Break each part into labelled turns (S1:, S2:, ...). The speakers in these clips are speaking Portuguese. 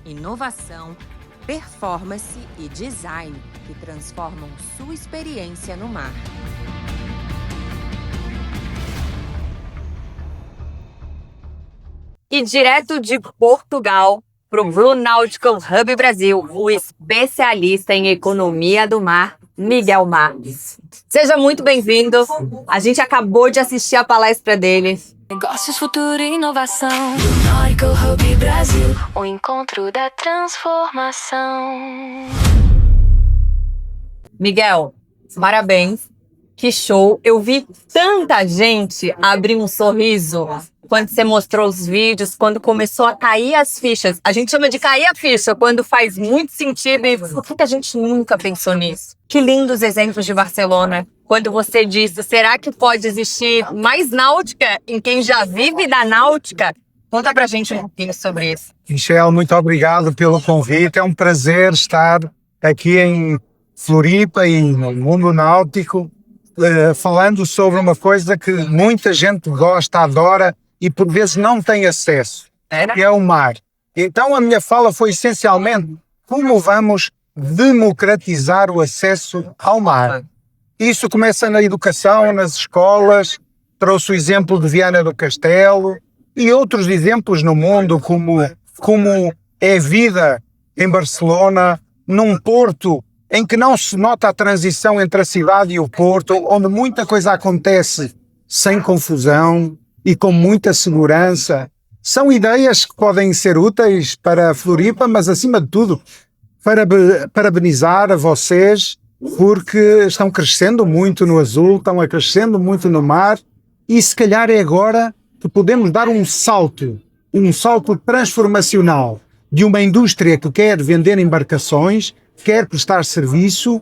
S1: inovação, performance e design que transformam sua experiência no mar.
S2: E direto de Portugal para o Blue Nautical Hub Brasil, o especialista em economia do mar, Miguel Marques. Seja muito bem-vindo. A gente acabou de assistir a palestra dele.
S3: Negócios, futuro e inovação. Nautical Hub Brasil, o encontro da transformação.
S2: Miguel, parabéns. Que show. Eu vi tanta gente abrir um sorriso quando você mostrou os vídeos, quando começou a cair as fichas. A gente chama de cair a ficha quando faz muito sentido. E por que a gente nunca pensou nisso? Que lindos exemplos de Barcelona. Quando você disse, será que pode existir mais náutica em quem já vive da náutica? Conta pra gente um pouquinho sobre isso.
S4: Michel, muito obrigado pelo convite. É um prazer estar aqui em Floripa e no mundo náutico, falando sobre uma coisa que muita gente gosta, adora e por vezes não tem acesso, que é o mar. Então a minha fala foi essencialmente como vamos democratizar o acesso ao mar. Isso começa na educação, nas escolas. Trouxe o exemplo de Viana do Castelo e outros exemplos no mundo, como é a vida em Barcelona, num porto em que não se nota a transição entre a cidade e o porto, onde muita coisa acontece sem confusão e com muita segurança. São ideias que podem ser úteis para a Floripa, mas acima de tudo, parabenizar a vocês, porque estão crescendo muito no azul, estão crescendo muito no mar, e se calhar é agora que podemos dar um salto transformacional de uma indústria que quer vender embarcações, quer prestar serviço,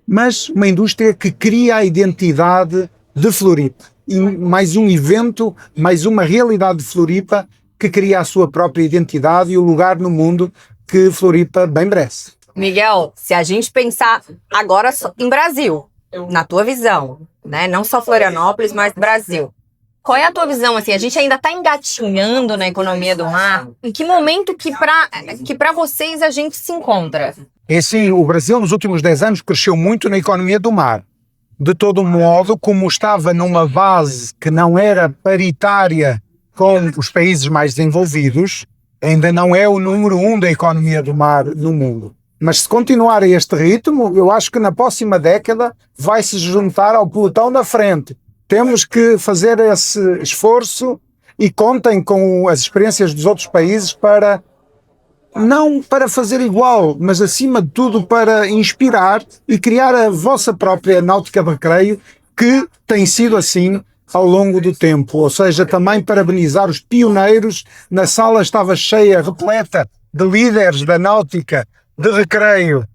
S4: mas uma indústria que cria a identidade de Floripa. E mais um evento, mais uma realidade de Floripa que cria a sua própria identidade e o lugar no mundo que Floripa bem merece.
S2: Miguel, se a gente pensar agora em Brasil, na tua visão, né? Não só Florianópolis, mas Brasil. Qual é a tua visão? Assim, a gente ainda está engatinhando na economia do mar. Em que momento que para vocês a gente se encontra?
S4: Sim, o Brasil nos últimos 10 anos cresceu muito na economia do mar. De todo modo, como estava numa base que não era paritária com os países mais desenvolvidos, ainda não é o número 1 da economia do mar no mundo. Mas se continuar a este ritmo, eu acho que na próxima década vai se juntar ao pelotão da frente. Temos que fazer esse esforço e contem com as experiências dos outros países não para fazer igual, mas acima de tudo para inspirar e criar a vossa própria náutica de recreio, que tem sido assim ao longo do tempo. Ou seja, também parabenizar os pioneiros. Na sala estava cheia, repleta de líderes da náutica de recreio,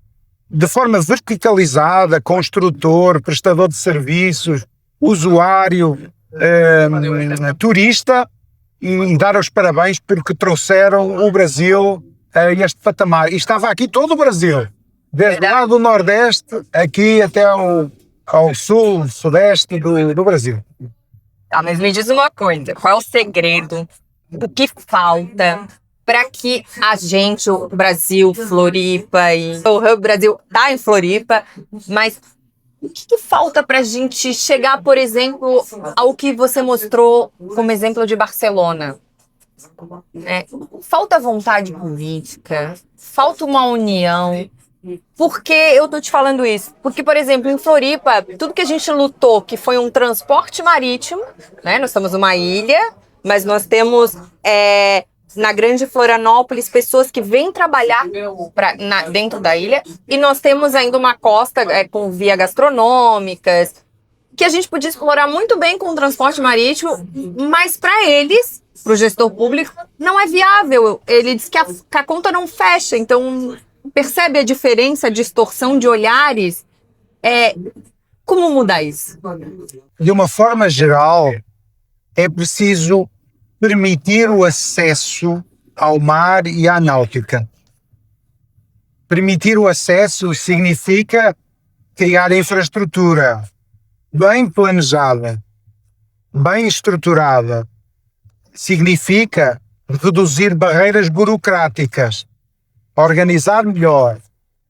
S4: de forma verticalizada, construtor, prestador de serviços, usuário, turista, e dar os parabéns porque trouxeram o Brasil a este patamar. E estava aqui todo o Brasil, desde lá do Nordeste, aqui até ao Sul, Sudeste do Brasil.
S2: Tá, mas me diz uma coisa, qual é o segredo? O que falta para que a gente, o Brasil, Floripa e o Hub Brasil tá em Floripa, mas o que falta para a gente chegar, por exemplo, ao que você mostrou como exemplo de Barcelona? Falta vontade política, falta uma união. Por que eu tô te falando isso? Porque, por exemplo, em Floripa, tudo que a gente lutou, que foi um transporte marítimo, né? Nós estamos numa ilha, mas nós temos na Grande Florianópolis pessoas que vêm trabalhar dentro da ilha, e nós temos ainda uma costa com via gastronômicas, que a gente podia explorar muito bem com o transporte marítimo, mas para eles, para o gestor público, não é viável. Ele diz que a conta não fecha. Então, percebe a diferença, a distorção de olhares? Como mudar isso?
S4: De uma forma geral, é preciso permitir o acesso ao mar e à náutica. Permitir o acesso significa criar infraestrutura bem planejada, bem estruturada. Significa reduzir barreiras burocráticas. organizar melhor.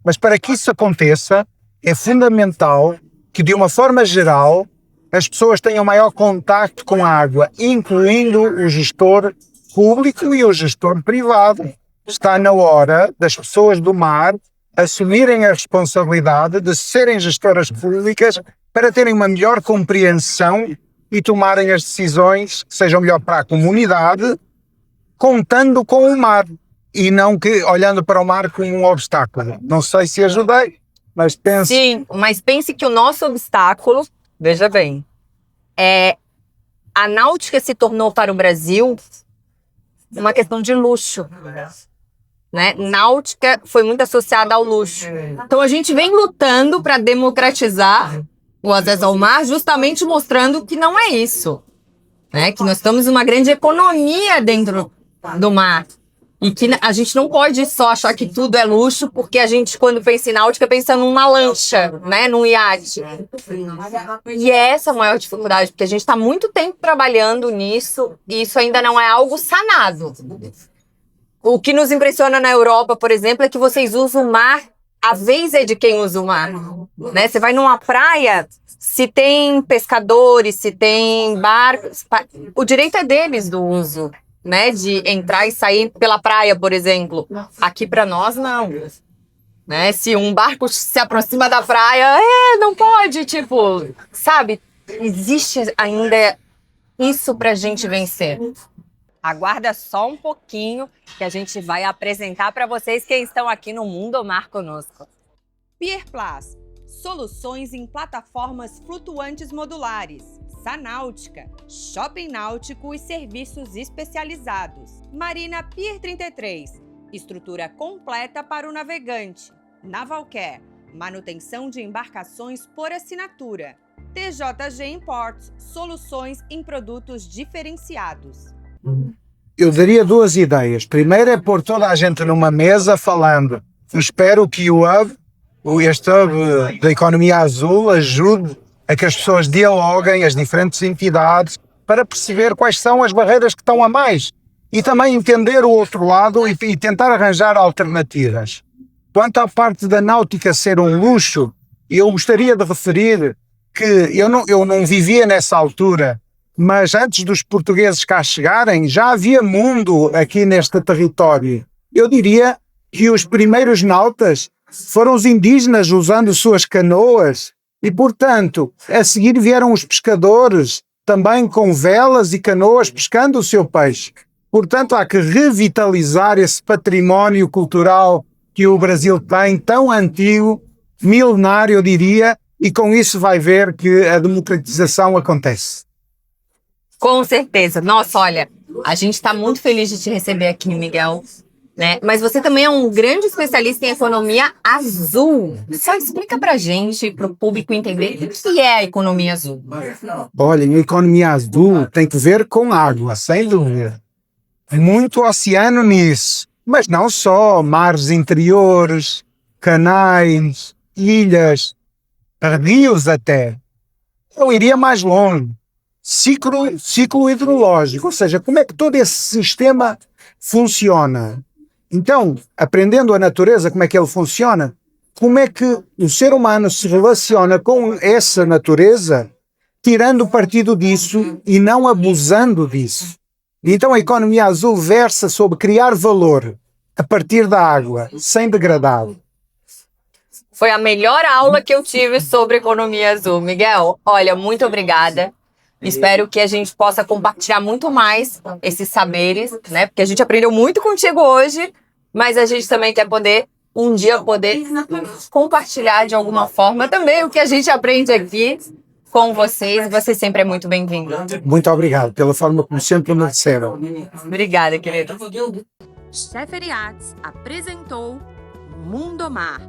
S4: Mas para que isso aconteça, é fundamental que, de uma forma geral, as pessoas tenham maior contacto com a água, incluindo o gestor público e o gestor privado. Está na hora das pessoas do mar assumirem a responsabilidade de serem gestoras públicas para terem uma melhor compreensão e tomarem as decisões que sejam melhor para a comunidade, contando com o mar e não que olhando para o mar como um obstáculo. Não sei se ajudei, mas penso...
S2: Sim, mas pense que o nosso obstáculo, veja bem, a náutica se tornou para o Brasil uma questão de luxo, né? Náutica foi muito associada ao luxo. Então a gente vem lutando para democratizar o acesso ao mar, justamente mostrando que não é isso, né? Que nós estamos numa grande economia dentro do mar. E que a gente não pode só achar que tudo é luxo, porque a gente, quando pensa em náutica, pensa numa lancha, né? Num iate. E é essa a maior dificuldade, porque a gente está muito tempo trabalhando nisso e isso ainda não é algo sanado. O que nos impressiona na Europa, por exemplo, é que vocês usam o mar, a vez é de quem usa o mar, né? Você vai numa praia, se tem pescadores, se tem barcos, o direito é deles do uso, né? De entrar e sair pela praia, por exemplo. Aqui para nós, não. Né? Se um barco se aproxima da praia, não pode, tipo, sabe? Existe ainda isso pra gente vencer. Aguarda só um pouquinho que a gente vai apresentar para vocês quem estão aqui no Mundo Mar conosco.
S1: Pierplus, soluções em plataformas flutuantes modulares. Sanáutica, shopping náutico e serviços especializados. Marina Pier 33, estrutura completa para o navegante. Navalcare, manutenção de embarcações por assinatura. TJG Imports, soluções em produtos diferenciados.
S4: Eu daria duas ideias. Primeiro é pôr toda a gente numa mesa falando. Espero que este hub da economia azul ajude a que as pessoas dialoguem, as diferentes entidades, para perceber quais são as barreiras que estão a mais e também entender o outro lado e tentar arranjar alternativas. Quanto à parte da náutica ser um luxo, eu gostaria de referir que eu não vivia nessa altura, mas antes dos portugueses cá chegarem, já havia mundo aqui neste território. Eu diria que os primeiros nautas foram os indígenas usando suas canoas e, portanto, a seguir vieram os pescadores, também com velas e canoas pescando o seu peixe. Portanto, há que revitalizar esse património cultural que o Brasil tem, tão antigo, milenário, eu diria, e com isso vai ver que a democratização acontece.
S2: Com certeza. Nossa, olha, a gente está muito feliz de te receber aqui, Miguel. Né? Mas você também é um grande especialista em economia azul. Só explica pra gente, pro público entender, o que é a economia azul.
S4: Olha, a economia azul tem que ver com água, sem dúvida. Muito oceano nisso. Mas não só, mares interiores, canais, ilhas, rios até. Eu iria mais longe. Ciclo hidrológico, ou seja, como é que todo esse sistema funciona. Então, aprendendo a natureza, como é que ele funciona, como é que o ser humano se relaciona com essa natureza, tirando partido disso e não abusando disso. Então a economia azul versa sobre criar valor a partir da água, sem degradá-lo.
S2: Foi a melhor aula que eu tive sobre economia azul. Miguel, olha, muito obrigada. Espero que a gente possa compartilhar muito mais esses saberes, né? Porque a gente aprendeu muito contigo hoje, mas a gente também quer um dia poder compartilhar de alguma forma também o que a gente aprende aqui com vocês. Você sempre é muito bem-vindo.
S4: Muito obrigado pela forma como sempre me disseram.
S2: Obrigada, querida.
S1: Scheffer Yachts apresentou Mundo Mar,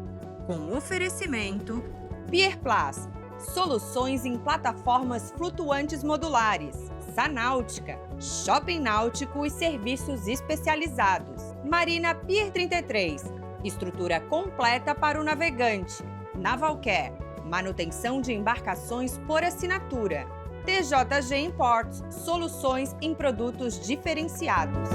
S1: com oferecimento Pierplus, soluções em plataformas flutuantes modulares, Sanáutica, shopping náutico e serviços especializados. Marina Pier 33, estrutura completa para o navegante. Navalcare, manutenção de embarcações por assinatura. TJG Imports, soluções em produtos diferenciados.